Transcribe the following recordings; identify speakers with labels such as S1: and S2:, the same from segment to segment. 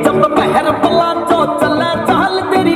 S1: जब पहर पला जो चले चाल तेरी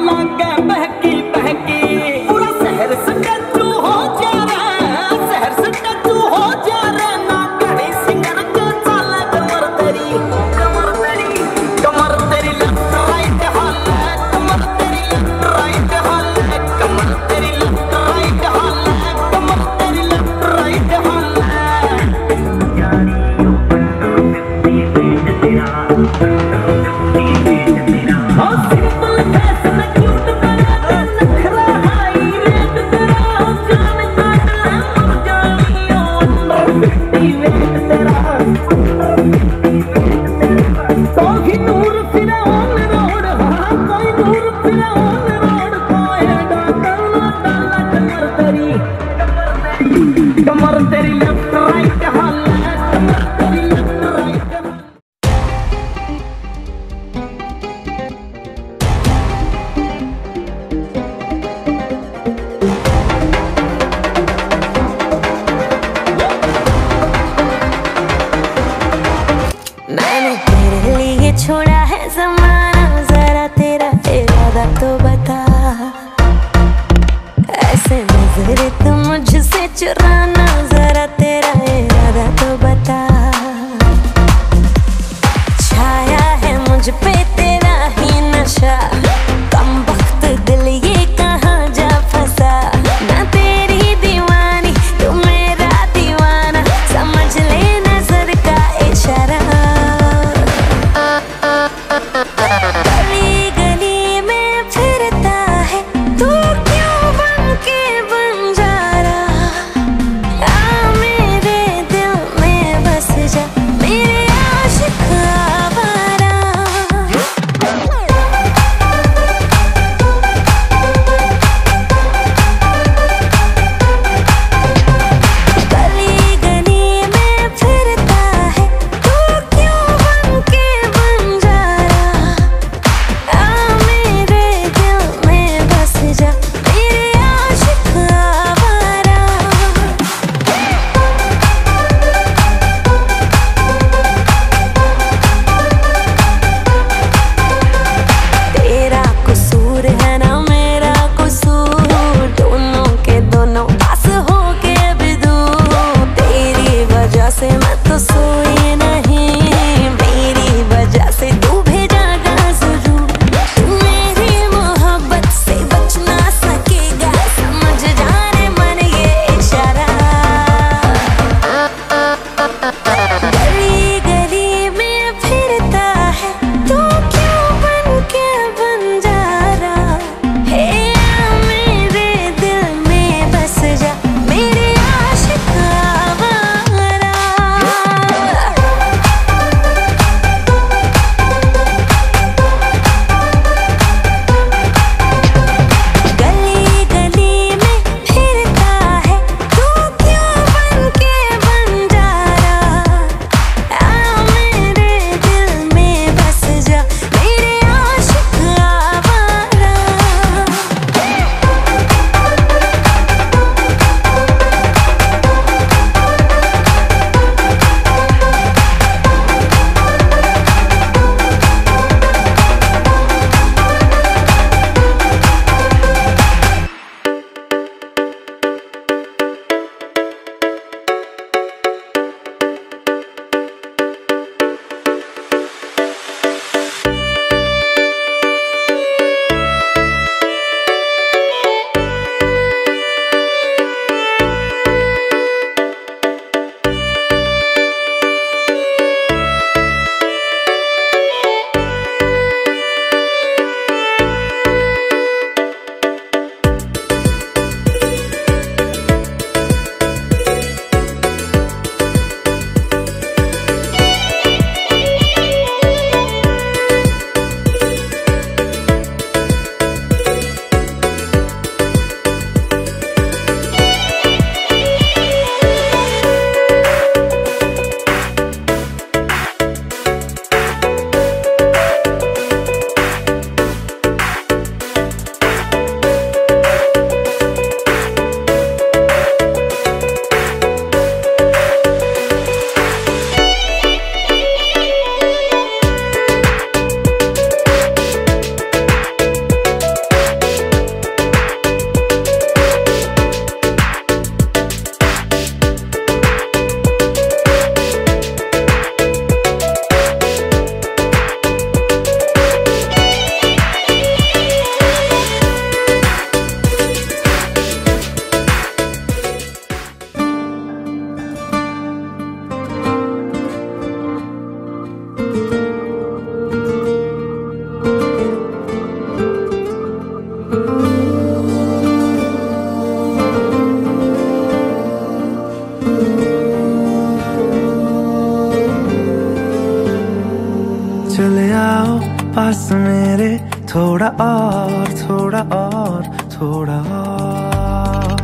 S1: थोड़ा और, थोड़ा और, थोड़ा और।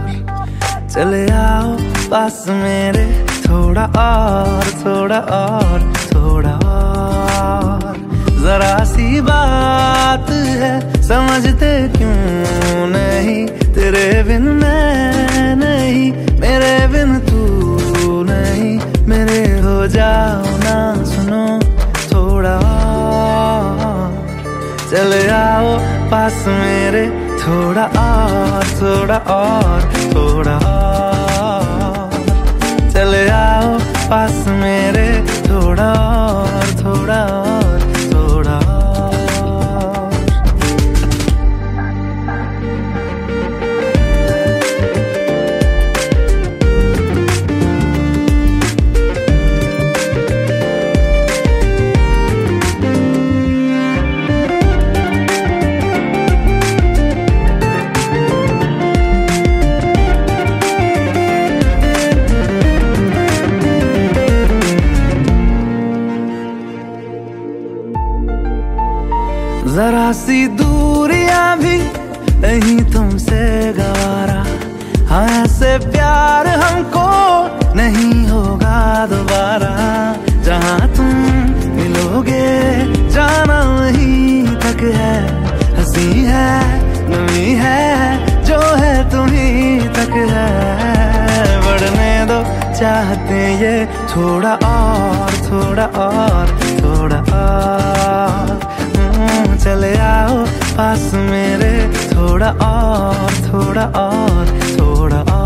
S1: चले आओ पास मेरे, थोड़ा और, थोड़ा और, थोड़ा और। जरा सी बात है समझते क्यों नहीं, तेरे बिन मैं नहीं, मेरे बिन तू नहीं, मेरे हो जाओ ना सुनो थोड़ा और। चले आओ पास मेरे, थोड़ा और, थोड़ा और, थोड़ा और। चले आओ पास मेरे, थोड़ा और, थोड़ा और, थोड़ा और। जरा सी दूरियां भी नहीं तुमसे गवारा, हाँ ऐसे प्यार हमको नहीं होगा दोबारा। जहाँ तुम मिलोगे जाना वहीं तक है, हंसी है नमी है जो है तुम्हीं तक है। बढ़ने दो चाहते ये थोड़ा और, थोड़ा और, थोड़ा और। चले आओ पास मेरे, थोड़ा और, थोड़ा और, थोड़ा और।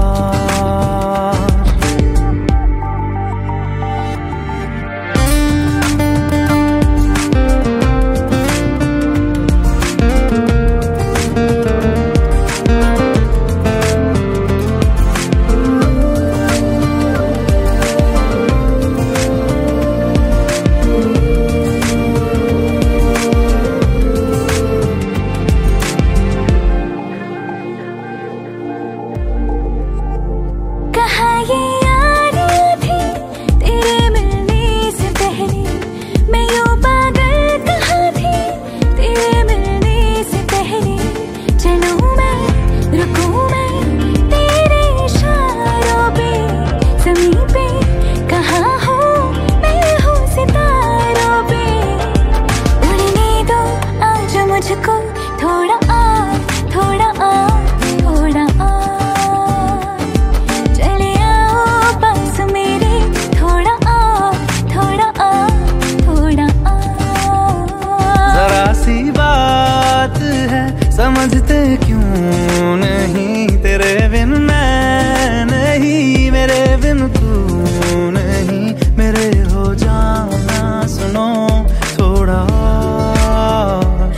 S1: समझते क्यों नहीं, तेरे बिन मैं नहीं, मेरे बिन तू नहीं, मेरे हो जाना सुनो थोड़ा और।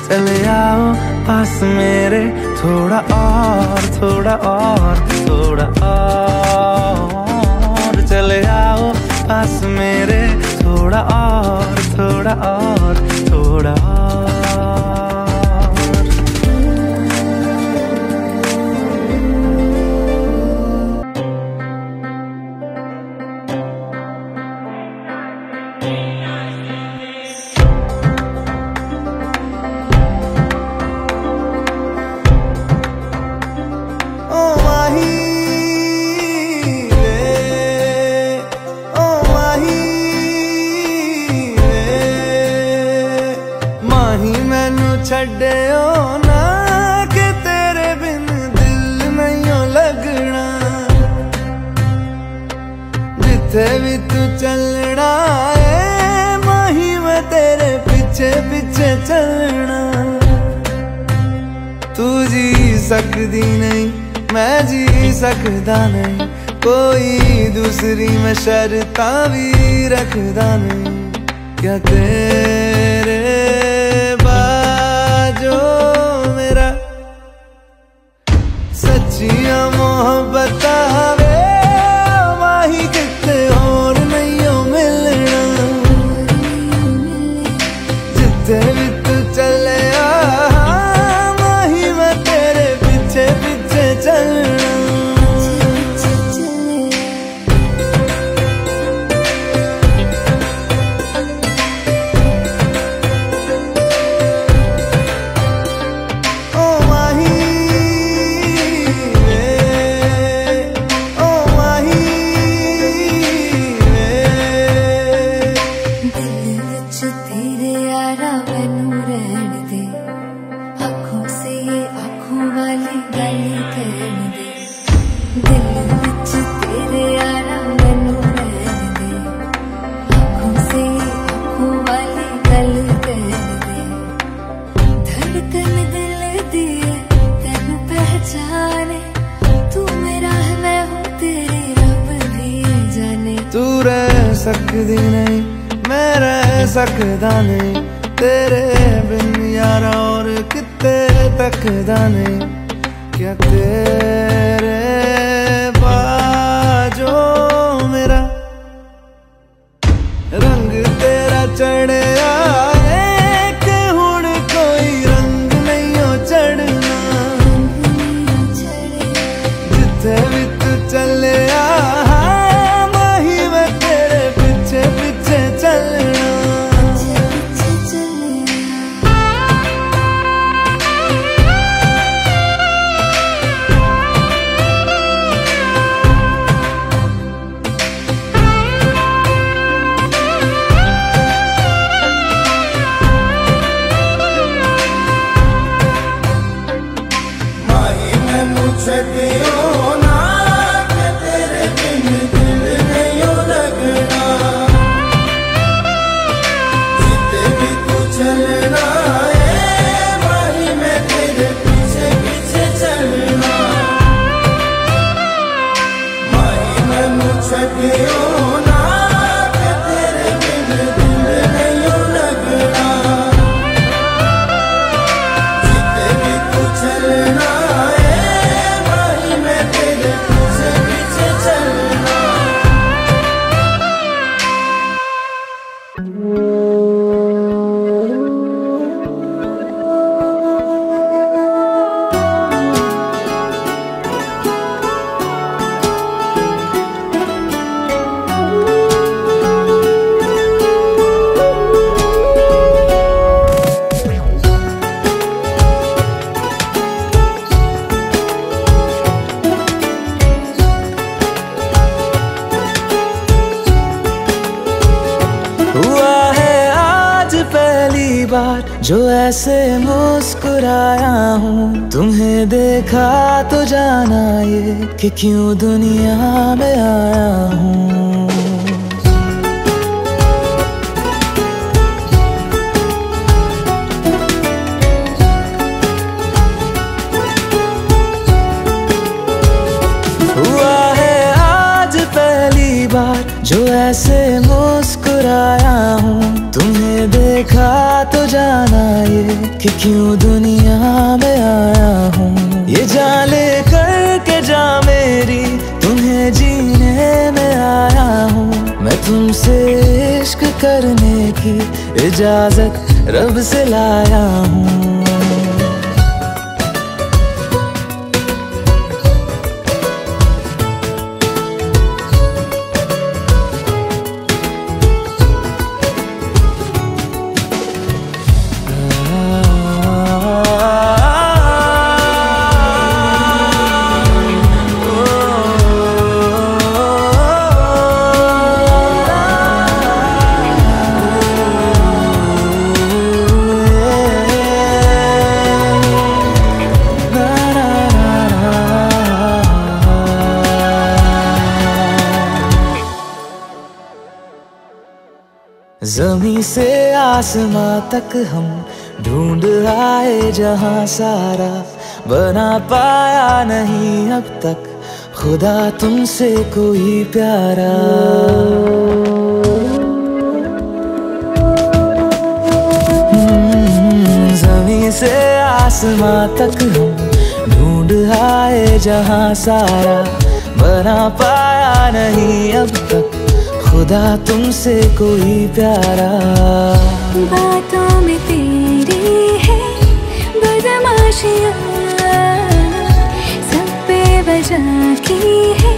S1: चले आओ पास मेरे, थोड़ा और, थोड़ा और, थोड़ा और। चले आओ पास मेरे, थोड़ा और, थोड़ा और, थोड़ा और। छड्डियो ना कि तेरे बिन दिल नहीं लगना, जिथे भी तू चलना है माही मैं तेरे पीछे पीछे चलना। तू जी सकदी नहीं मैं जी सकदा नहीं, कोई दूसरी मैं शर्तां भी रखदा नहीं। क्या तेरे जो मेरा सच्चिया मोहब्बत वे माही किते और नहीं हो मिलना, जिथे भी तू चले माही मैं तेरे पीछे पीछे चलना।
S2: वाली गल कर दे, दिल विच तेरे यारा मैनू रहन दे, आँखों से आँखों वाली गल कर दे, धड़कन दिल दी तेनू पहचाने, तू मेरा है मैं हूँ तेरी रब भी जाने।
S1: तू रह सकदी नहीं मैं रह सकदा नहीं, तेरे बिन यारा और किते तकदा नहीं, क्या तेरे बाजो मेरा रंग तेरा चढ़िया कि हुण कोई रंग नहीं हो चढ़ना, जिथे भी तू चले माही मैं तेरे पीछे पीछे चलना। जो ऐसे मुस्कुराया हूँ, तुम्हें देखा तो जाना ये कि क्यों दुनिया में आया हूँ। हुआ है आज पहली बार जो ऐसे मुस्कुराया हूँ, तुम्हें देखा तो जाना ये कि क्यों दुनिया में आया हूँ। ये जान ले करके जा मेरी तुम्हें जीने में आया हूँ, मैं तुमसे इश्क करने की इजाजत रब से लाया हूँ। ज़मीं से आसमां तक हम ढूंढ आए जहां सारा, बना पाया नहीं अब तक खुदा तुमसे कोई प्यारा। ज़मीं से आसमां तक हम ढूंढ आए जहां सारा, बना पाया नहीं अब तक खुदा तुमसे कोई प्यारा।
S2: बातों में तेरी है बदमाशियाँ, सब पे वजह की है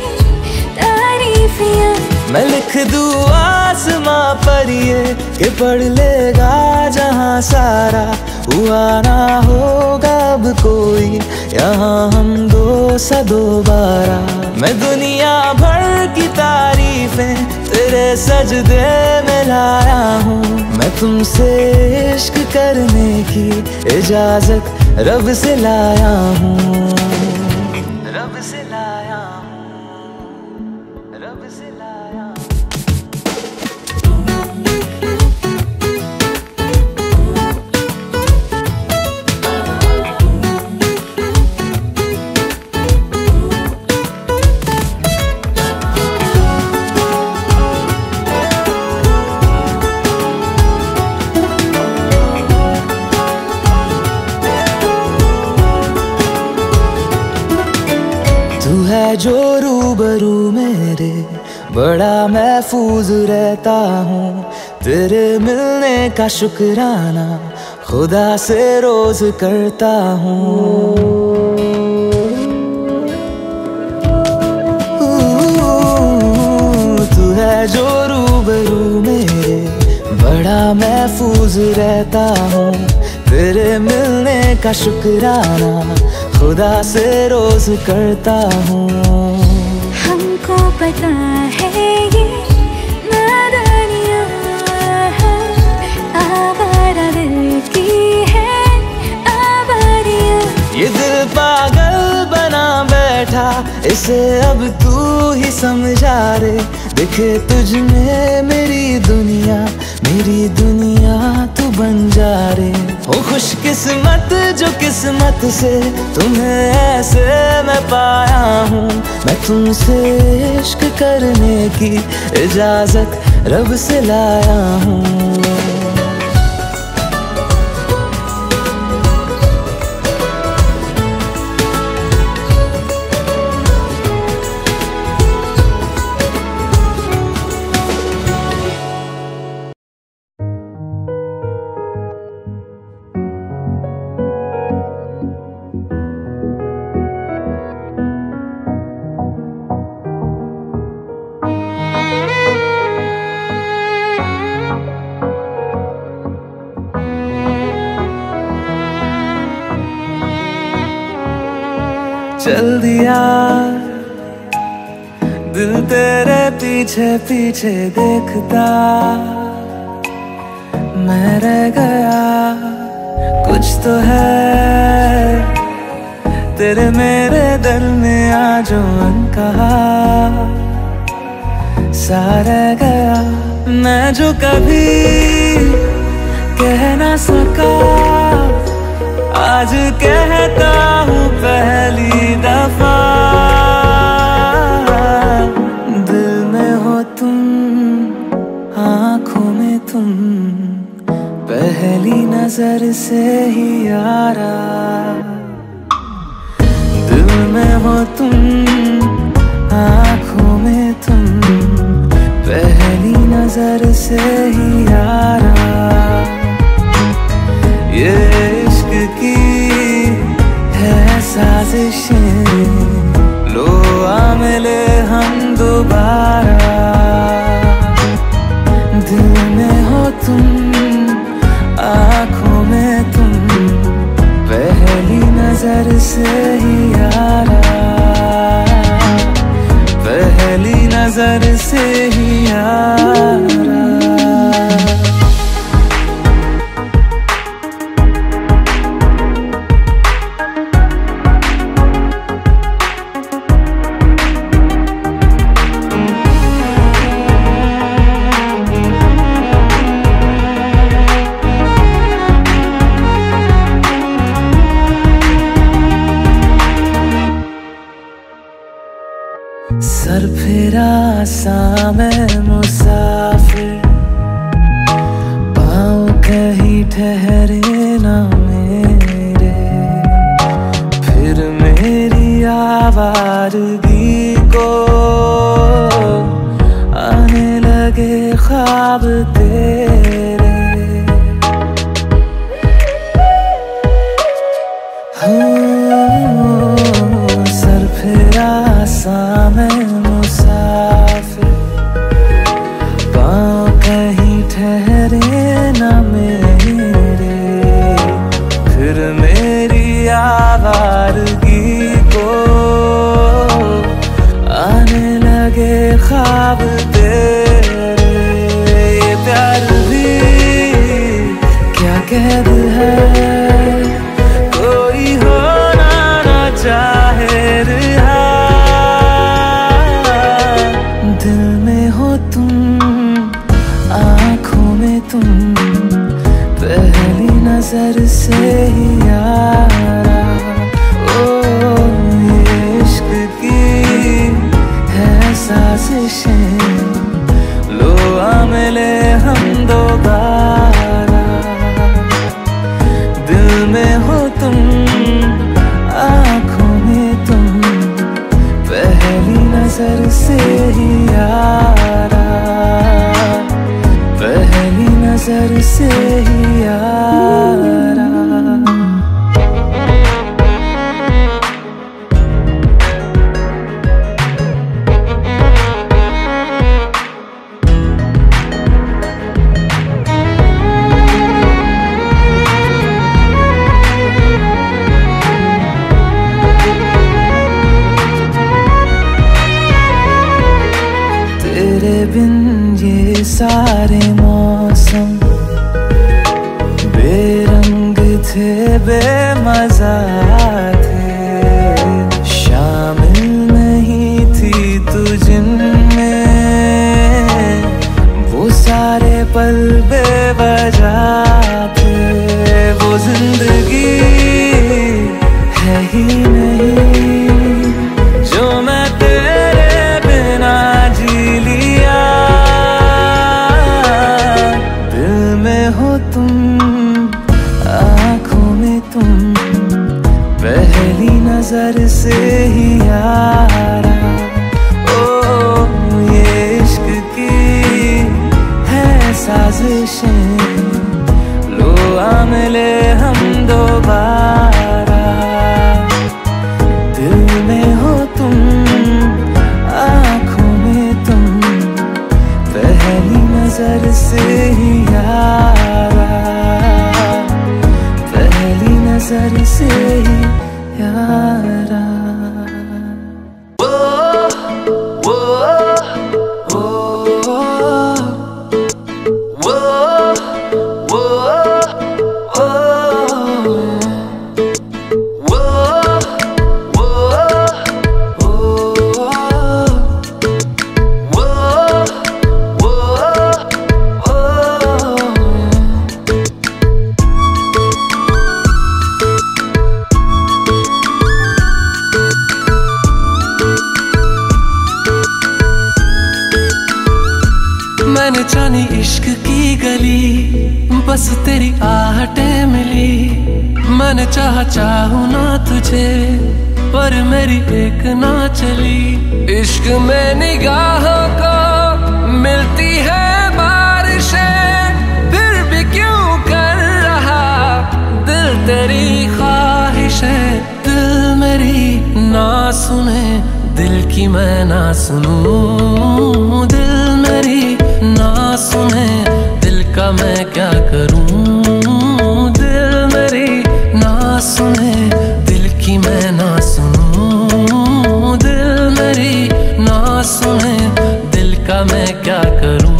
S2: तारीफियाँ।
S1: मैं लिख दूँ आसमां पर ये कि पढ़ लेगा जहां सारा, हुआ ना होगा अब कोई यहाँ हम दो सा दोबारा। मैं दुनिया भर की तारीफें तेरे सजदे में लाया हूँ, मैं तुमसे इश्क करने की इजाजत रब से लाया हूँ। से लाया हूँ, रब से लाया हूँ। तू है जो रूबरू मेरे, बड़ा महफूज रहता हूँ। तेरे मिलने का शुक्राना खुदा से रोज करता हूँ। तू है जो रूबरू मेरे, बड़ा महफूज रहता हूँ। तेरे मिलने का शुक्राना खुदा से रोज करता हूँ।
S2: हमको पता है ये नादानियाँ है, आवारा दिल की है आवारियाँ।
S1: ये दिल पागल बना बैठा, इसे अब तू ही समझा रे। दिखे तुझ में मेरी दुनिया तू बन जा रे। ओ खुशकिस्मत जो किस्मत से तुम्हें ऐसे मैं पाया हूँ। मैं तुमसे इश्क करने की इजाजत रब से लाया हूँ। चल दिया दिल तेरे पीछे पीछे देखता, मैं रह गया कुछ तो है तेरे मेरे दरमियां जो अनकहा सा रह गया। मैं जो कभी कह ना सका आज कहता हूँ पहली दफा। दिल में हो तुम, आँखों में तुम, पहली नजर से ही यारा। दिल में हो तुम, आँखों में तुम, पहली नजर से ही यारा। ये इश्क की है साजिशें, लो आ मिले हम दोबारा। दिल में हो तुम, आँखों में तुम, पहली नजर से ही यारा। पहली नजर से ही यारा। सर फिरा सा मैं मुसाफिर, पाँव कहीं ठहरे ना मेरे। फिर मेरी आवारगी को आने लगे ख्वाब तेरे। सर फिरा सा मैं मुसाफिर, पाँव कहीं ठहरे ना मेरे। फिर मेरी आवारगी को आने लगे ख्वाब तेरे। ये प्यार भी क्या कैद है, कोई हो ना सारे मौसम बेरंग थे, बेमजा थे, शामिल नहीं थी तू जिनमें। वो सारे पल बेवजह थे, वो जिंदगी है ही नहीं जो मैं तेरे बिना जी लिया। दिल में हो तुम, आँखों में तुम, पहली नजर से ही यारा। ओ ये इश्क की है साजिशें, लो आ मिले हम दोबारा। दिल में हो तुम, आँखों में तुम, पहली नजर से ही यारा, पहली नजर से ही यारा।
S3: मैंने जानी इश्क की गली, बस तेरी आहटें मिली। मैंने चाहूं ना तुझे, पर मेरी एक ना चली। इश्क में निगाहों को मिलती है बारिशें, फिर भी क्यों कर रहा दिल तेरी ख्वाहिशें। दिल मेरी ना सुने, दिल की मैं ना सुनूं। दिल मेरी ना सुने, दिल का मैं क्या करूं। दिल मेरी ना सुने, दिल की मैं ना सुनूं। दिल मेरी ना सुने, दिल का मैं क्या करूं।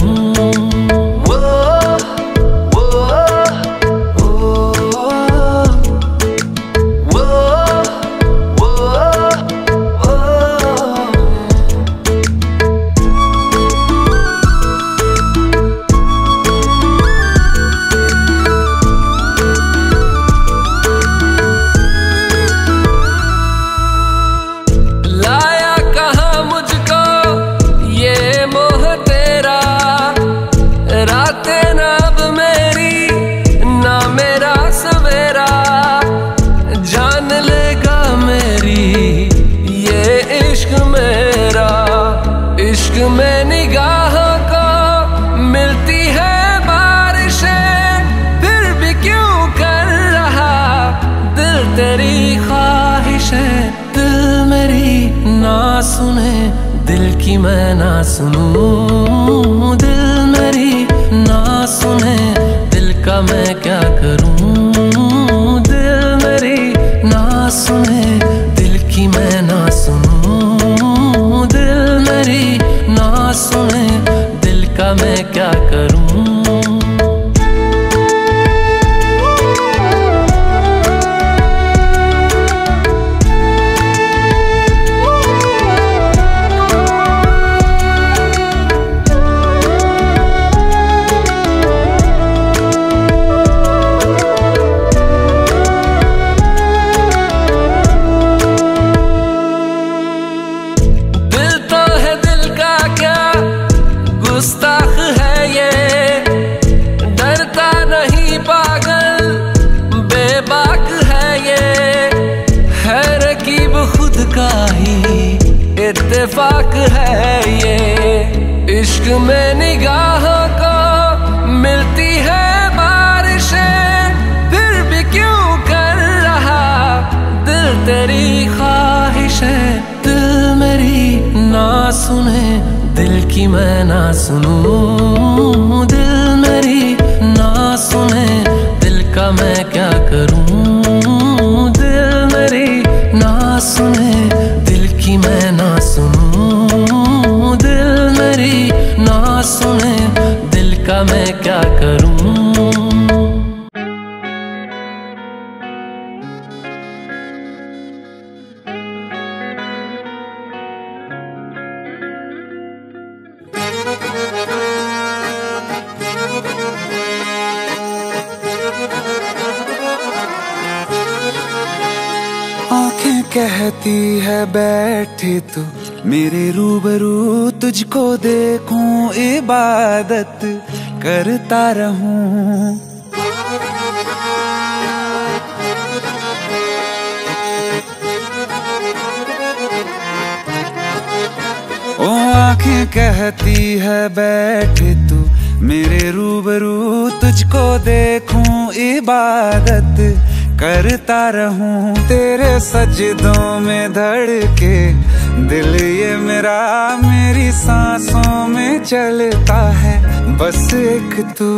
S3: इश्क में निगाहों को मिलती है बारिशें, फिर भी क्यों कर रहा दिल तेरी ख्वाहिशें। दिल मेरी ना सुने, दिल की मैं ना सुनूं। दिल मेरी ना सुने, दिल का मैं क्या करूं। दिल मेरी ना सुने, दिल की मैं ना सुनूं। दिल मेरी ना सुने, दिल का मैं क्या करूं। गुस्ताख है ये, डरता नहीं पागल, बेबाक है ये, है रकीब खुद का ही इत्तेफाक है ये। इश्क में निगाहों को मिलती है बारिशें, फिर भी क्यों कर रहा दिल तेरी ख्वाहिशें। दिल मेरी ना सुने, दिल की मैं ना सुनूं। दिल मेरी ना सुने, दिल का मैं क्या करूं। दिल मेरी ना सुने, दिल की मैं ना सुनूं। दिल मेरी ना सुने,
S1: आंखें कहती है बैठे तू मेरे रूबरू, तुझको देखूं इबादत करता रहूं। ओ आंखें कहती है बैठे तू मेरे रूबरू, तुझको देखूं इबादत करता रहूं। तेरे सजदों में धड़के दिल ये मेरा, मेरी सांसों में चलता है बस एक तू।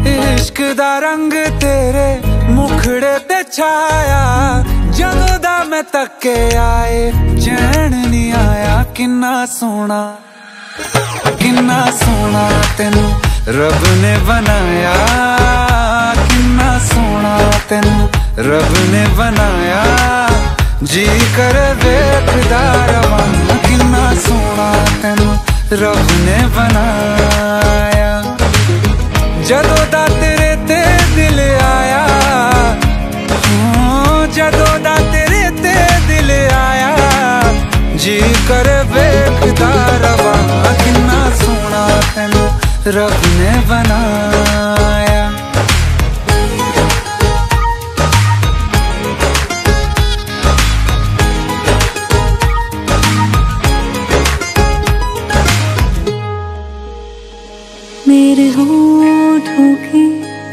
S1: इश्क दा रंग तेरे मुखड़े ते छाया, जदों दा मैं तके आए चैन नहीं आया। किन्ना सोना तेनू रब ने बनाया, किन्ना सोना तेनू रब ने बनाया। जी कर वेखदा रवां, किन्ना सोना तेनू रब ने बनाया। जदों दा तेरे ते दिल आया, जदों दा तेरे ते दिल आया। जी कर वेखदा रवां, किन्ना सोना तेनू रब ने बनाया।
S2: मेरे होठों की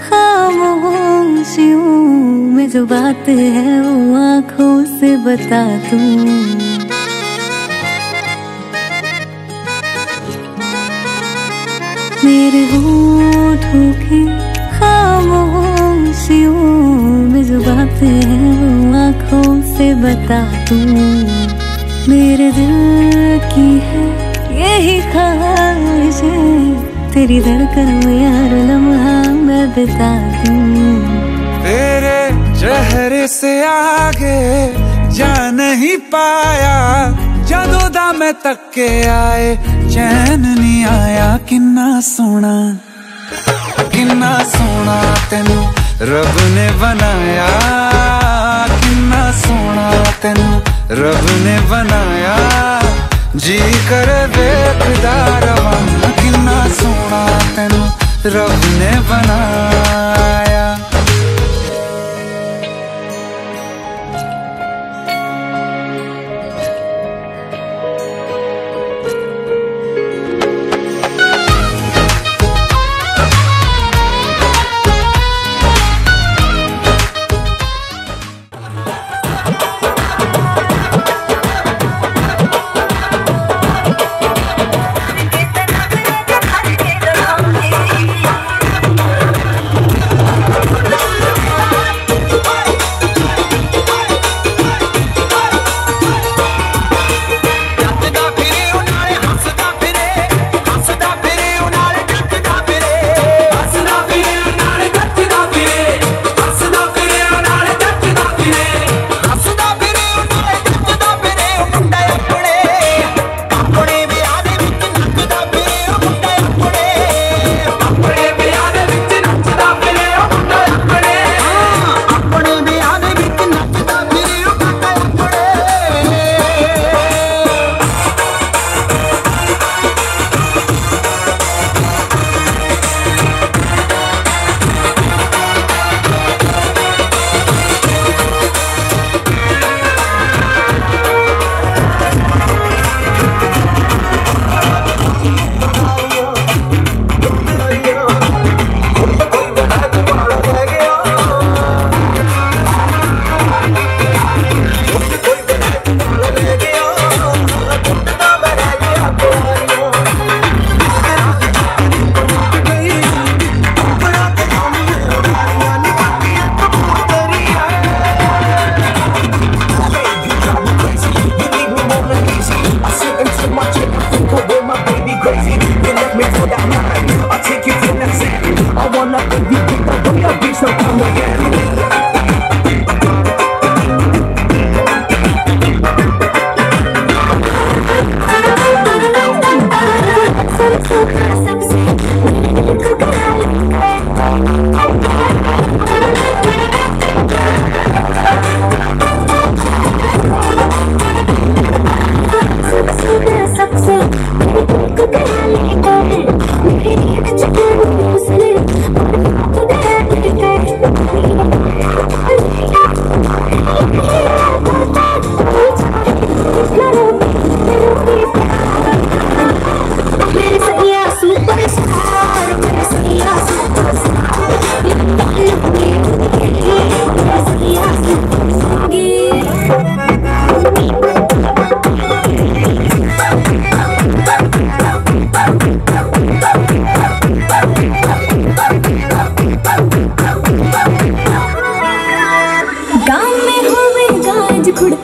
S2: खामोशियों में जो बात है वो आँखों से बता दूं। मेरे होठों की खामोशियों में जो बात है वो आँखों से बता दूं। मेरे दिल की है यही ख्वाहिश है, तेरी धड़कन में हर लम्हा मैं बिता दूं।
S1: तेरे चेहरे से आगे जा नहीं पाया, जदों दा मैं तके आए चैन नहीं आया। किन्ना सोना तेनू रब ने बनाया, किन्ना सोना तेनू रब ने बनाया। जी कर वेखदा रवां, किन्ना सोना तेनू रब ने बनाया।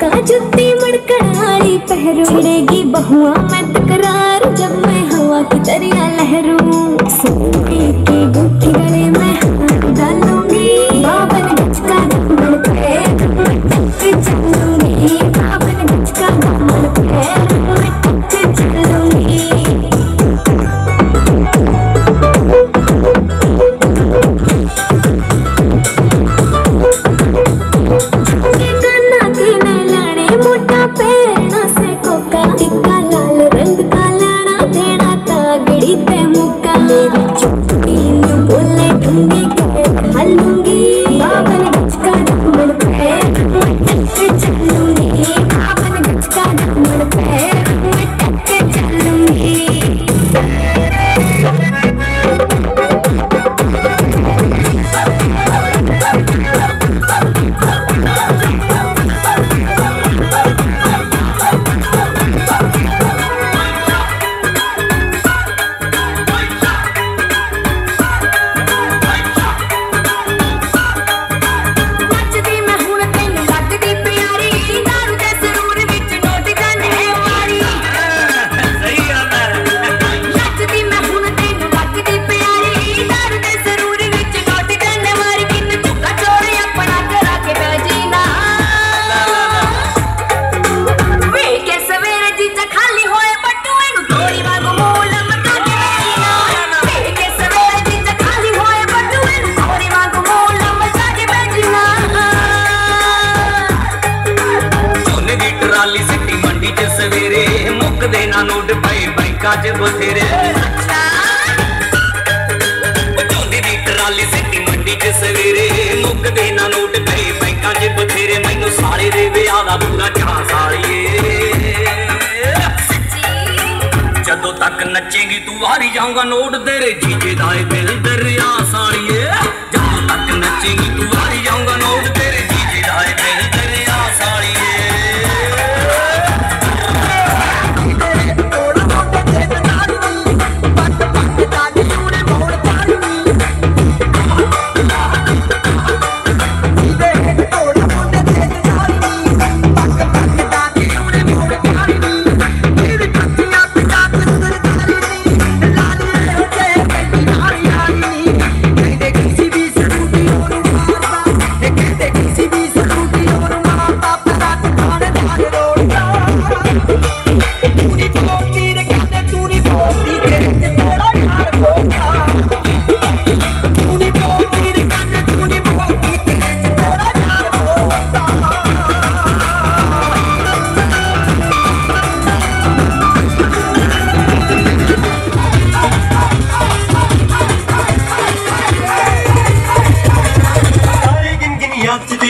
S2: मौका जुत्ती मड़कड़ाड़ी पहरू छिड़ेगी बहुआ मैं तकरार जब मैं हवा की दरिया लहरूं सोने की गुत्थी गले में हाथ डालूंगी बावन गज का दामन पे मैं टक चलूंगी बावन गज का दामन पे मैं टक चलूंगी
S4: बथेरे ट्राली सिटी मंडी च सवेरे मुक देना नोट पे बैंकां च बथेरे मैनू साले दे विआह दा पूरा चाह सालिए जदों तक नचेगी तू हारी जाऊंगा नोट तेरे जीजे दा दिल दरिया सालिए जदों तक नचेगी तू हारी जाऊंगा नोट तेरे जीजे दा दिल दरिया सालिए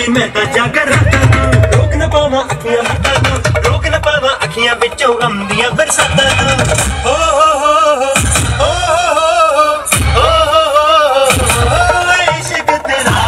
S4: मैं तो जाकर रोक न पावा अखियां रोक न पावा अखियां बिचों गम दियां बरसातां हो इश्क तेरा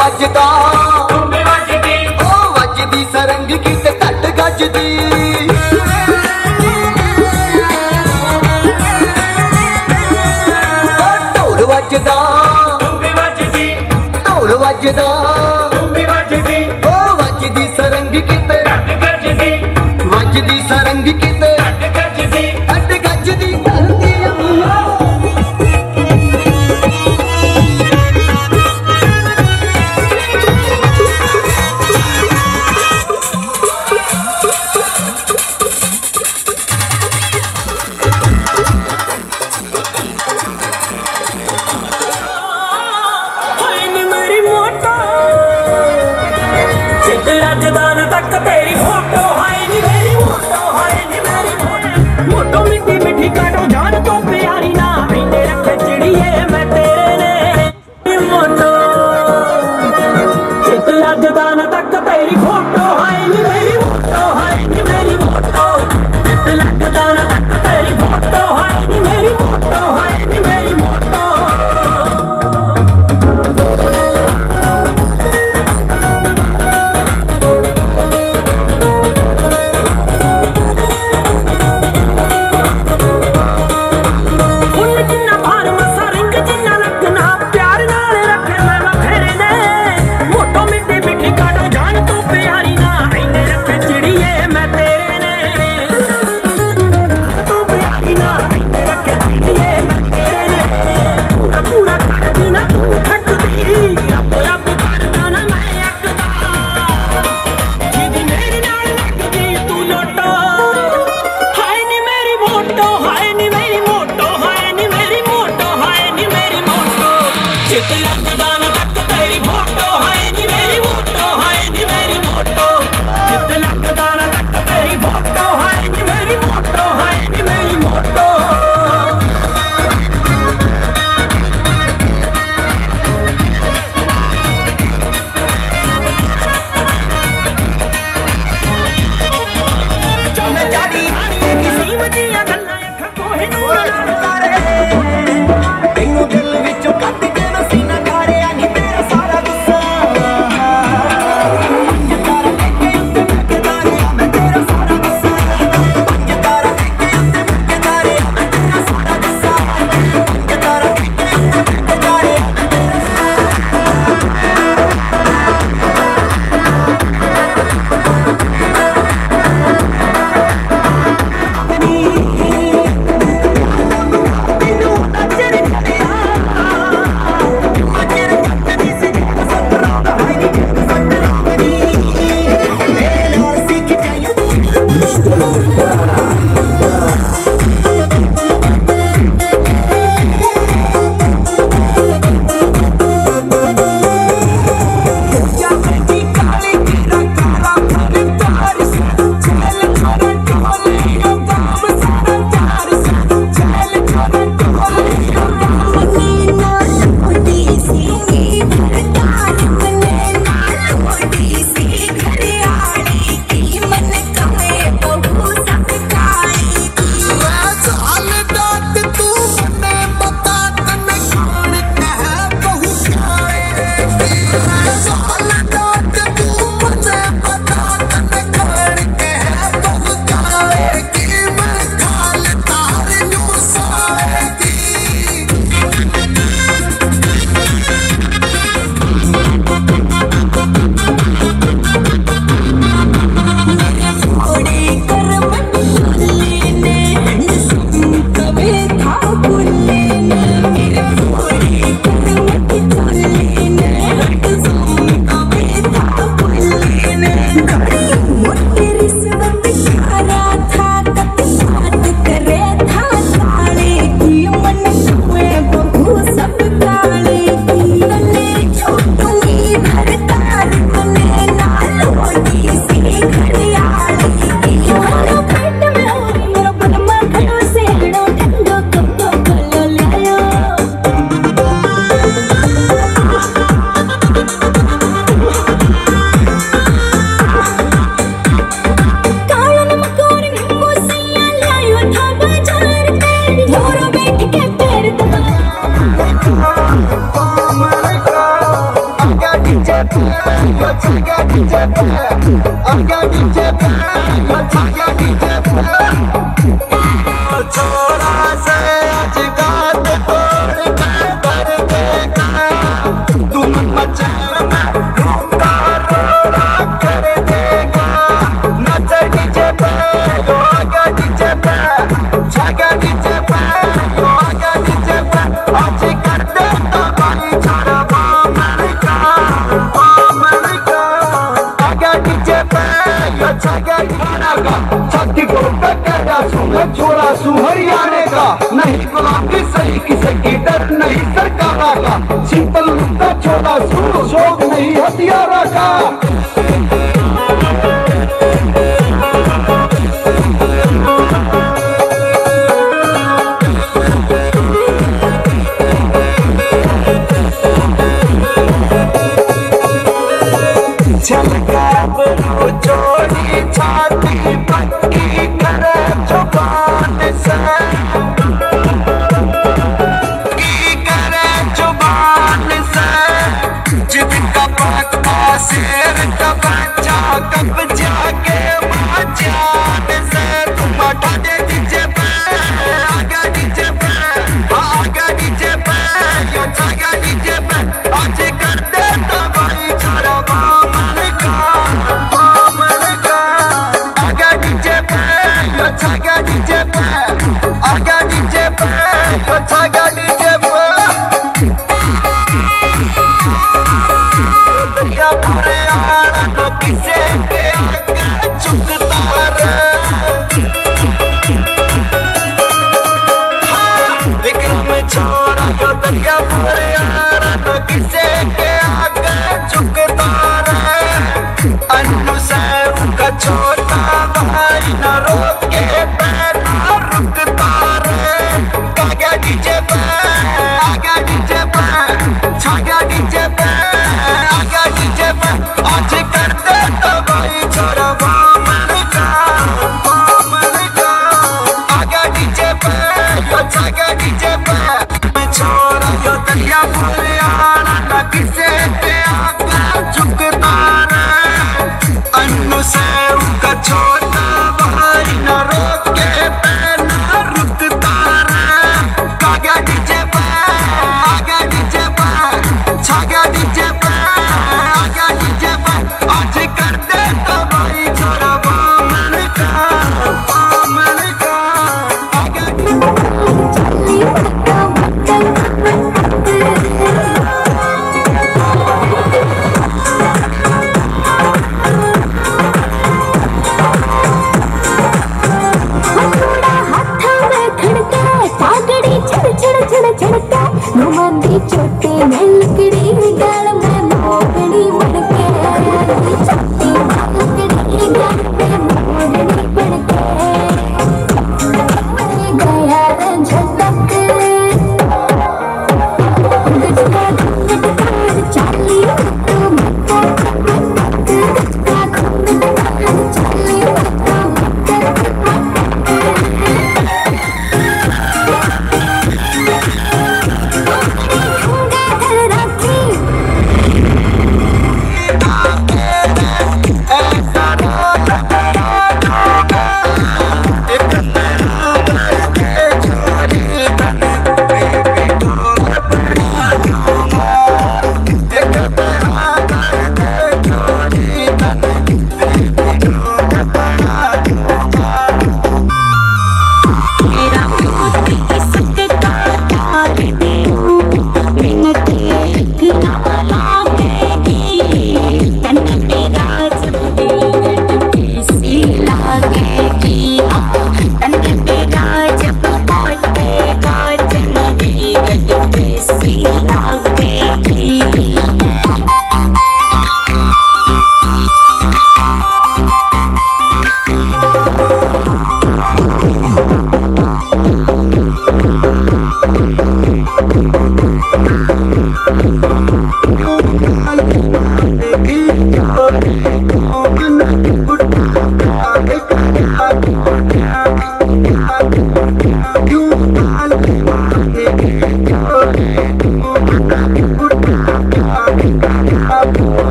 S5: ਵੱਜਦਾ ਉਹ ਵੱਜਦੀ ਸਰੰਗ ਕਿਤੇ ਘੱਟ ਗੱਜਦੀ ਢੋਲ ਵੱਜਦਾ ਢੋਲ ਵੱਜਦਾ ਉਹ ਵੱਜਦੀ ਸਰੰਗ ਕਿਤੇ ਘੱਟ ਗੱਜਦੀ ਵੱਜਦੀ ਸਰੰਗ ਕਿਤੇ ਘੱਟ ਗੱਜਦੀ ਕਰਦੀ छागा डीजे पे आगा डीजे पे छागा डीजे पे छोरा से आज गात तोड़ के कर देगा तुम मचाल में रूठा रोड़ा कर देगा नच डीजे पे आगा डीजे पे छागा डीजे पे आगा डीजे पे आज कर देगा भाई छोरा अमेरिका आगा डीजे पे छागा का छाती को टकरा सुने छोड़ा सु हरियाणे का नहीं गुलामी सही किसी की डर नहीं सरकारा का सिंपल मुद्दा छोड़ा सु शौक नहीं हथियारा का जोड़ी छाती पक्की करे जुबान से की करे जुबान से जिनका पक्का शेर का बच्चा कब जाके जान से तुम हटा दे डीजे पे आगा डीजे पे आगा डीजे पे यो छागा डीजे पे आज कर दे तो भाई छोरा छागा डीजे पे आगा डीजे पे छागा डीजे पे दुनिया पूरे आना तो किसे के आगे झुकता रे लेकिन मैं छोड़ा जो दुनिया पूरे आना तो किसे के आगे झुकता रे अन्नू से उनका छोटा भाई न रोक के पैर रुकता रे आगा डीजे पे आगा डीजे पे छागा डीजे पे आगा डीजे पे आज कर दे तो भाई छोरा अमेरिका आगा डीजे पे छागा डीजे पे मैं छोरा जो दरिया पूरे आना ना किसे पे आगा झुकता रे अन्नू से उनका छोटा भाई न रोक के पैर रुकता रे आगा डीजे पे आगा डीजे पे छागा डीजे पे आगा डीजे पे आज कर दे तो भाई छोरा अमेरिका आगा डीजे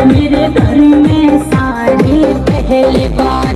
S6: मेरे घर में सारे पहले बात